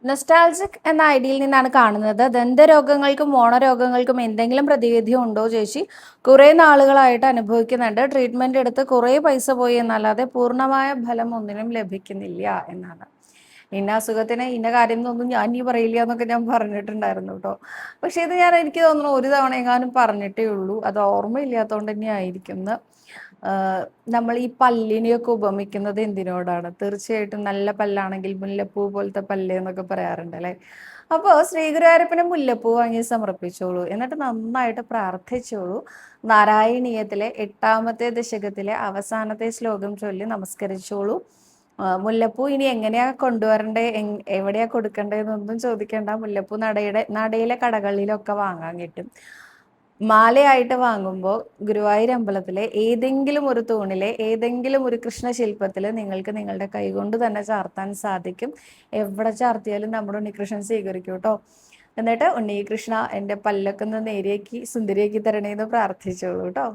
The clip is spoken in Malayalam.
നൊസ്റ്റാൾജിക് എന്ന ഐഡിയിൽ നിന്നാണ് കാണുന്നത്. ദന്തരോഗങ്ങൾക്കും മോണരോഗങ്ങൾക്കും എന്തെങ്കിലും പ്രതിവിധി ഉണ്ടോ ചേച്ചി? കുറേ നാളുകളായിട്ട് അനുഭവിക്കുന്നുണ്ട്. ട്രീറ്റ്മെന്റ് എടുത്ത് കുറേ പൈസ പോയി എന്നല്ലാതെ പൂർണ്ണമായ ഫലം ഒന്നിനും ലഭിക്കുന്നില്ല എന്നാണ്. ഇന്ന അസുഖത്തിന് ഇന്ന കാര്യം എന്നൊന്നും ഞാൻ ഈ പറയില്ല എന്നൊക്കെ ഞാൻ പറഞ്ഞിട്ടുണ്ടായിരുന്നു കേട്ടോ. പക്ഷെ ഇത് ഞാൻ എനിക്ക് തോന്നുന്നു ഒരു തവണ എങ്ങാനും പറഞ്ഞിട്ടേ ഉള്ളൂ. അത് ഓർമ്മയില്ലാത്തതുകൊണ്ട് തന്നെ ആയിരിക്കും. നമ്മൾ ഈ പല്ലിനെയൊക്കെ ഉപമിക്കുന്നത് എന്തിനോടാണ്? തീർച്ചയായിട്ടും നല്ല പല്ലാണെങ്കിൽ മുല്ലപ്പൂ പോലത്തെ പല്ല് എന്നൊക്കെ പറയാറുണ്ട് അല്ലെ. അപ്പോൾ ശ്രീഗുരുവായൂരപ്പന് മുല്ലപ്പൂ വാങ്ങി സമർപ്പിച്ചോളൂ, എന്നിട്ട് നന്നായിട്ട് പ്രാർത്ഥിച്ചോളൂ. നാരായണീയത്തിലെ 8ാമത്തെ ദശകത്തിലെ അവസാനത്തെ ശ്ലോകം ചൊല്ലി നമസ്കരിച്ചോളൂ. മുല്ലപ്പൂ ഇനി എങ്ങനെയാ കൊണ്ടുവരണ്ടേ, എവിടെയാ കൊടുക്കണ്ടേന്നൊന്നും ചോദിക്കേണ്ട. മുല്ലപ്പൂ നടയിലെ കടകളിലൊക്കെ വാങ്ങാൻ കിട്ടും. മാലയായിട്ട് വാങ്ങുമ്പോൾ ഗുരുവായൂർ അമ്പലത്തിലെ ഏതെങ്കിലും ഒരു തൂണിലെ ഏതെങ്കിലും ഒരു കൃഷ്ണശില്പത്തിൽ നിങ്ങൾക്ക് നിങ്ങളുടെ കൈകൊണ്ട് തന്നെ ചാർത്താൻ സാധിക്കും. എവിടെ ചാർത്തിയാലും നമ്മുടെ ഉണ്ണികൃഷ്ണൻ സ്വീകരിക്കും കേട്ടോ. എന്നിട്ട് ഉണ്ണികൃഷ്ണ എൻ്റെ പല്ലൊക്കെ ഒന്ന് നേരെയാക്കി സുന്ദരിയാക്കി തരണേന്ന് പ്രാർത്ഥിച്ചോളൂ കേട്ടോ.